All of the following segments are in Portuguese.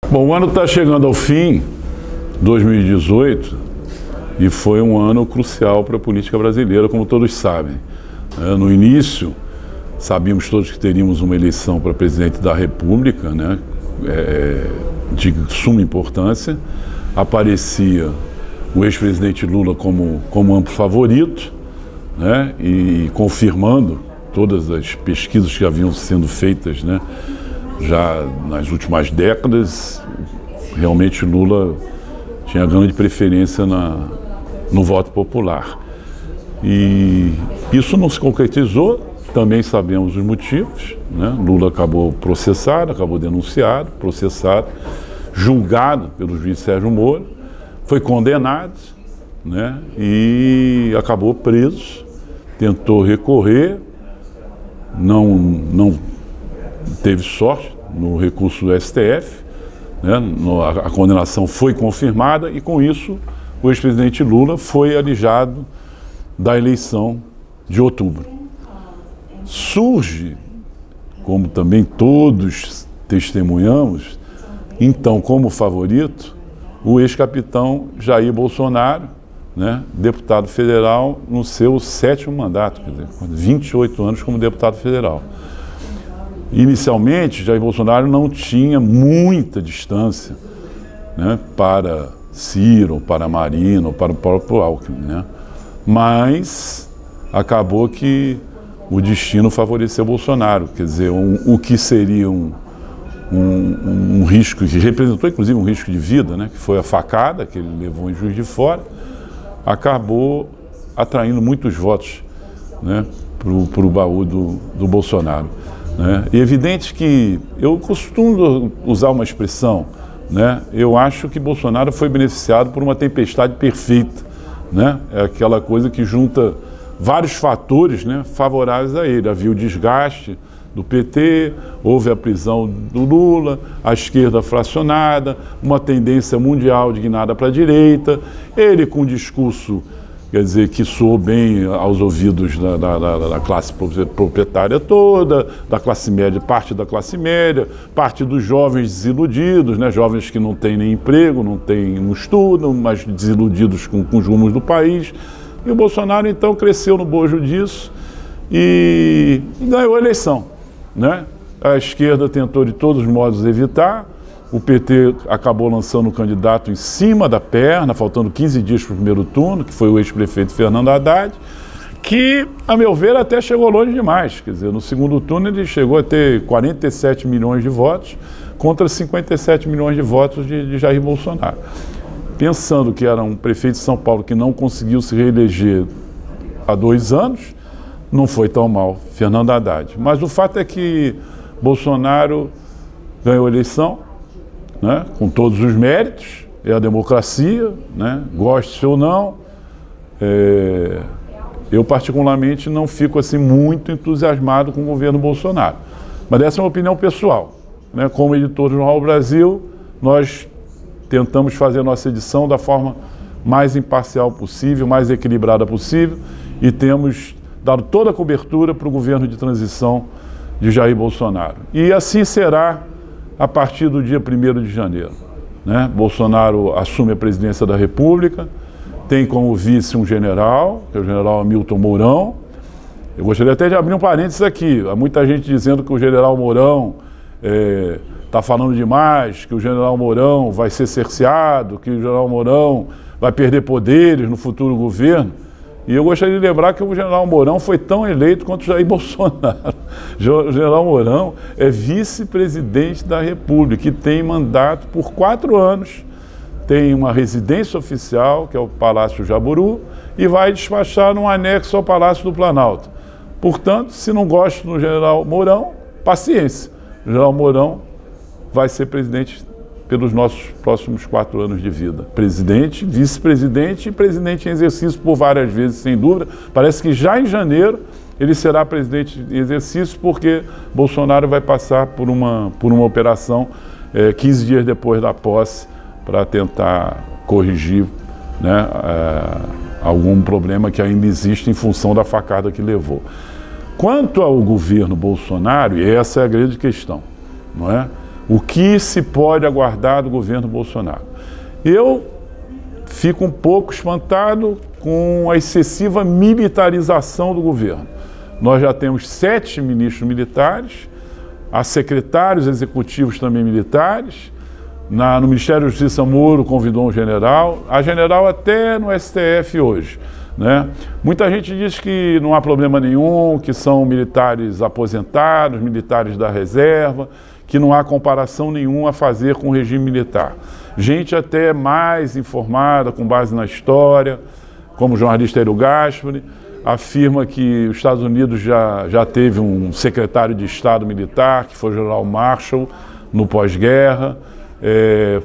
Bom, o ano está chegando ao fim, 2018, e foi um ano crucial para a política brasileira, como todos sabem. No início, sabíamos todos que teríamos uma eleição para presidente da República, né, de suma importância. Aparecia o ex-presidente Lula como amplo favorito, né, e confirmando todas as pesquisas que haviam sendo feitas, né, já nas últimas décadas. Realmente Lula tinha grande preferência no voto popular. E isso não se concretizou, também sabemos os motivos, né? Lula acabou processado, acabou denunciado, processado, julgado pelo juiz Sérgio Moro, foi condenado, né? E acabou preso, tentou recorrer, não teve sorte no recurso do STF, né? A condenação foi confirmada e, com isso, o ex-presidente Lula foi alijado da eleição de outubro. Surge, como também todos testemunhamos, então, como favorito, o ex-capitão Jair Bolsonaro, né? Deputado federal no seu 7º mandato, quer dizer, 28 anos como deputado federal. Inicialmente, Jair Bolsonaro não tinha muita distância, né, para Ciro, para Marina ou para o próprio Alckmin, né? Mas acabou que o destino favoreceu Bolsonaro, quer dizer, o que seria um risco, que representou inclusive um risco de vida, né, que foi a facada que ele levou em Juiz de Fora, acabou atraindo muitos votos, né, para o baú do Bolsonaro. É evidente que eu costumo usar uma expressão, né? Eu acho que Bolsonaro foi beneficiado por uma tempestade perfeita, né? É aquela coisa que junta vários fatores, né, favoráveis a ele. Havia o desgaste do PT, houve a prisão do Lula, a esquerda fracionada, uma tendência mundial de guinada para a direita, ele com um discurso, quer dizer, que soou bem aos ouvidos da classe proprietária toda, da classe média, parte dos jovens desiludidos, né? Jovens que não têm nem emprego, não estudam, mas desiludidos com os rumos do país. E o Bolsonaro, então, cresceu no bojo disso e ganhou a eleição, né? A esquerda tentou de todos os modos evitar. O PT acabou lançando um candidato em cima da perna, faltando 15 dias para o primeiro turno, que foi o ex-prefeito Fernando Haddad, que, a meu ver, até chegou longe demais. Quer dizer, no segundo turno ele chegou a ter 47 milhões de votos contra 57 milhões de votos de Jair Bolsonaro. Pensando que era um prefeito de São Paulo que não conseguiu se reeleger há 2 anos, não foi tão mal Fernando Haddad. Mas o fato é que Bolsonaro ganhou a eleição, né, com todos os méritos, é a democracia, né, goste ou não. Eu particularmente não fico assim muito entusiasmado com o governo Bolsonaro, mas essa é uma opinião pessoal, né? Como editor do Jornal Brasil, nós tentamos fazer a nossa edição da forma mais imparcial possível, mais equilibrada possível, e temos dado toda a cobertura para o governo de transição de Jair Bolsonaro. E assim será a partir do dia 1º de janeiro. Né? Bolsonaro assume a presidência da República, tem como vice um general, que é o general Hamilton Mourão. Eu gostaria até de abrir um parênteses aqui. Há muita gente dizendo que o general Mourão está falando demais, que o general Mourão vai ser cerceado, que o general Mourão vai perder poderes no futuro governo. E eu gostaria de lembrar que o general Mourão foi tão eleito quanto Jair Bolsonaro. O general Mourão é vice-presidente da República e tem mandato por 4 anos, tem uma residência oficial, que é o Palácio Jaburu, e vai despachar num anexo ao Palácio do Planalto. Portanto, se não gosta do general Mourão, paciência. O general Mourão vai ser presidente pelos nossos próximos 4 anos de vida. Presidente, vice-presidente e presidente em exercício por várias vezes, sem dúvida. Parece que já em janeiro ele será presidente em exercício, porque Bolsonaro vai passar por uma operação 15 dias depois da posse para tentar corrigir, né, algum problema que ainda existe em função da facada que levou. Quanto ao governo Bolsonaro, e essa é a grande questão, não é? O que se pode aguardar do governo Bolsonaro? Eu fico um pouco espantado com a excessiva militarização do governo. Nós já temos 7 ministros militares, há secretários executivos também militares. No Ministério da Justiça, Moro convidou um general, a general até no STF hoje, né? Muita gente diz que não há problema nenhum, que são militares aposentados, militares da reserva, que não há comparação nenhuma a fazer com o regime militar. Gente até mais informada, com base na história, como o jornalista Hélio Gaspari, afirma que os Estados Unidos já teve um secretário de Estado militar, que foi o general Marshall, no pós-guerra.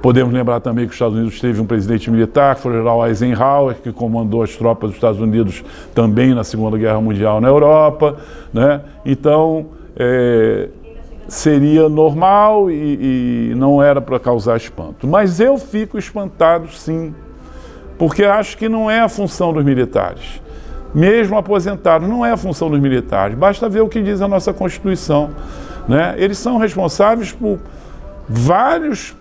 Podemos lembrar também que os Estados Unidos teve um presidente militar, que foi o general Eisenhower, que comandou as tropas dos Estados Unidos também na Segunda Guerra Mundial na Europa, né? Então, seria normal e não era para causar espanto. Mas eu fico espantado, sim, porque acho que não é a função dos militares. Mesmo aposentados, não é a função dos militares. Basta ver o que diz a nossa Constituição, né? Eles são responsáveis por vários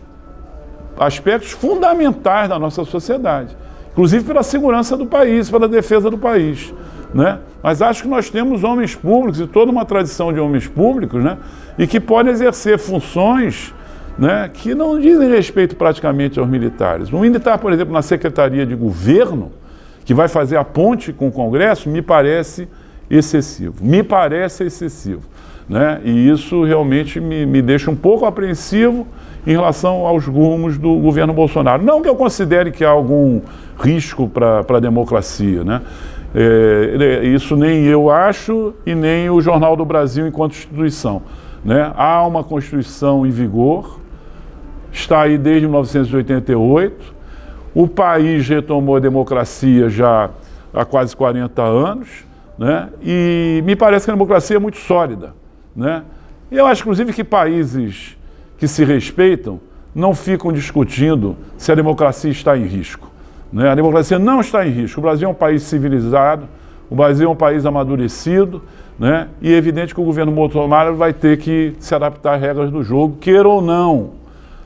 aspectos fundamentais da nossa sociedade, inclusive pela segurança do país, pela defesa do país, né? Mas acho que nós temos homens públicos e toda uma tradição de homens públicos, né? E que podem exercer funções, né, que não dizem respeito praticamente aos militares. Um militar, por exemplo, na Secretaria de Governo, que vai fazer a ponte com o Congresso, me parece excessivo. Me parece excessivo, né? E isso realmente me deixa um pouco apreensivo em relação aos rumos do governo Bolsonaro. Não que eu considere que há algum risco para a democracia, né? Isso nem eu acho e nem o Jornal do Brasil enquanto instituição, né? Há uma Constituição em vigor, está aí desde 1988, o país retomou a democracia já há quase 40 anos, né? E me parece que a democracia é muito sólida, né? Eu acho, inclusive, que países que se respeitam não ficam discutindo se a democracia está em risco, né? A democracia não está em risco. O Brasil é um país civilizado, o Brasil é um país amadurecido, né? E é evidente que o governo Bolsonaro vai ter que se adaptar às regras do jogo, queira ou não.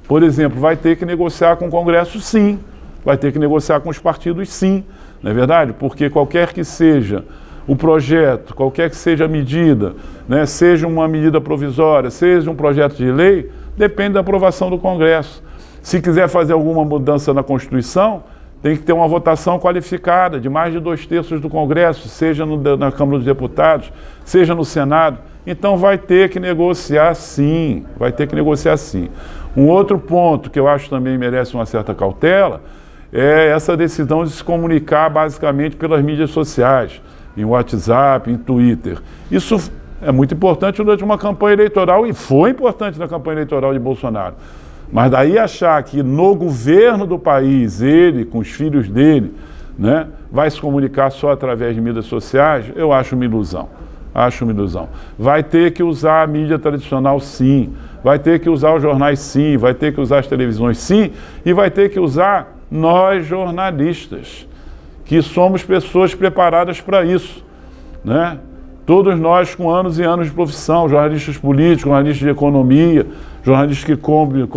Por exemplo, vai ter que negociar com o Congresso, sim. Vai ter que negociar com os partidos, sim. Não é verdade? Porque qualquer que seja o projeto, qualquer que seja a medida, né, seja uma medida provisória, seja um projeto de lei, depende da aprovação do Congresso. Se quiser fazer alguma mudança na Constituição, tem que ter uma votação qualificada de mais de 2/3 do Congresso, seja na Câmara dos Deputados, seja no Senado. Então vai ter que negociar, sim. Vai ter que negociar, sim. Um outro ponto que eu acho também merece uma certa cautela é essa decisão de se comunicar basicamente pelas mídias sociais, em WhatsApp, em Twitter. Isso é muito importante durante uma campanha eleitoral e foi importante na campanha eleitoral de Bolsonaro. Mas daí achar que no governo do país, ele, com os filhos dele, né, vai se comunicar só através de mídias sociais, eu acho uma ilusão. Acho uma ilusão. Vai ter que usar a mídia tradicional, sim. Vai ter que usar os jornais, sim. Vai ter que usar as televisões, sim. E vai ter que usar nós, jornalistas, que somos pessoas preparadas para isso, né? Todos nós com anos e anos de profissão, jornalistas políticos, jornalistas de economia, jornalistas que cobrem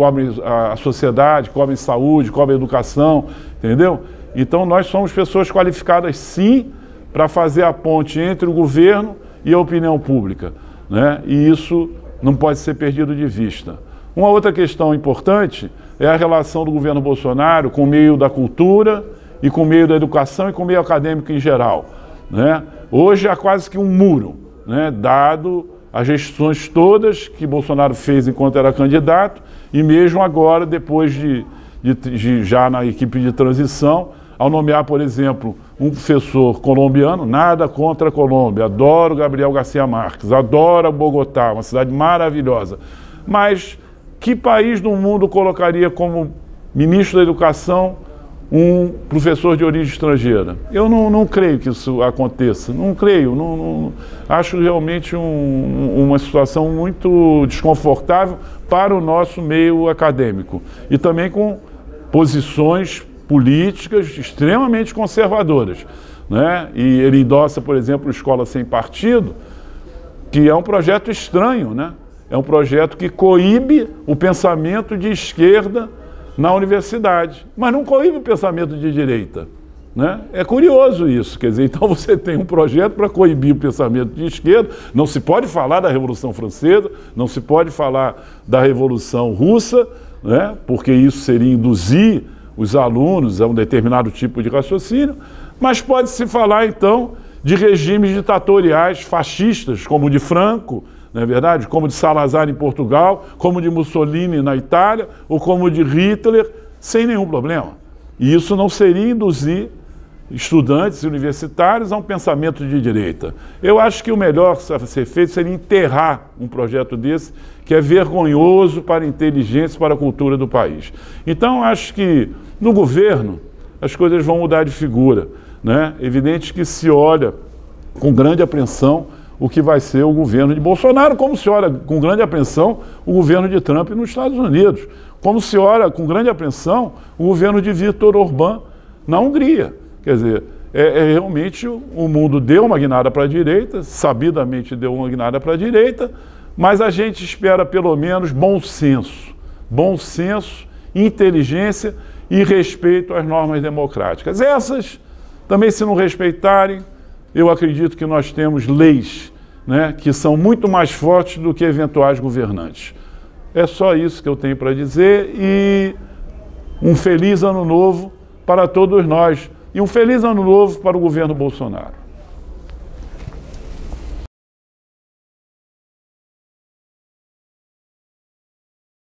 a sociedade, cobrem saúde, cobrem educação, entendeu? Então nós somos pessoas qualificadas, sim, para fazer a ponte entre o governo e a opinião pública, né? E isso não pode ser perdido de vista. Uma outra questão importante é a relação do governo Bolsonaro com o meio da cultura e com o meio da educação e com o meio acadêmico em geral, né? Hoje há quase que um muro, né, dado as restrições todas que Bolsonaro fez enquanto era candidato e mesmo agora, depois já na equipe de transição, ao nomear, por exemplo, um professor colombiano, nada contra a Colômbia, adoro Gabriel Garcia Marques, adoro Bogotá, uma cidade maravilhosa, mas que país do mundo colocaria como ministro da Educação um professor de origem estrangeira? Eu não creio que isso aconteça, não creio, acho realmente uma situação muito desconfortável para o nosso meio acadêmico e também com posições políticas extremamente conservadoras, né? E ele endossa, por exemplo, Escola Sem Partido, que é um projeto estranho, né? é um projeto que coíbe o pensamento de esquerda na universidade, mas não coíbe o pensamento de direita, né? É curioso isso, quer dizer, então você tem um projeto para coibir o pensamento de esquerda, não se pode falar da Revolução Francesa, não se pode falar da Revolução Russa, né? Porque isso seria induzir os alunos a um determinado tipo de raciocínio, mas pode-se falar então de regimes ditatoriais fascistas, como o de Franco, não é verdade? Como de Salazar em Portugal, como de Mussolini na Itália, ou como de Hitler, sem nenhum problema. E isso não seria induzir estudantes universitários a um pensamento de direita. Eu acho que o melhor a ser feito seria enterrar um projeto desse, que é vergonhoso para a inteligência e para a cultura do país. Então, acho que no governo as coisas vão mudar de figura, né? Evidente que se olha com grande apreensão o que vai ser o governo de Bolsonaro, como se olha com grande apreensão o governo de Trump nos Estados Unidos, como se olha com grande apreensão o governo de Viktor Orbán na Hungria. Quer dizer, realmente o mundo deu uma guinada para a direita, sabidamente deu uma guinada para a direita, mas a gente espera pelo menos bom senso, inteligência e respeito às normas democráticas. Essas, também se não respeitarem, eu acredito que nós temos leis, né, que são muito mais fortes do que eventuais governantes. É só isso que eu tenho para dizer e um feliz ano novo para todos nós e um feliz ano novo para o governo Bolsonaro.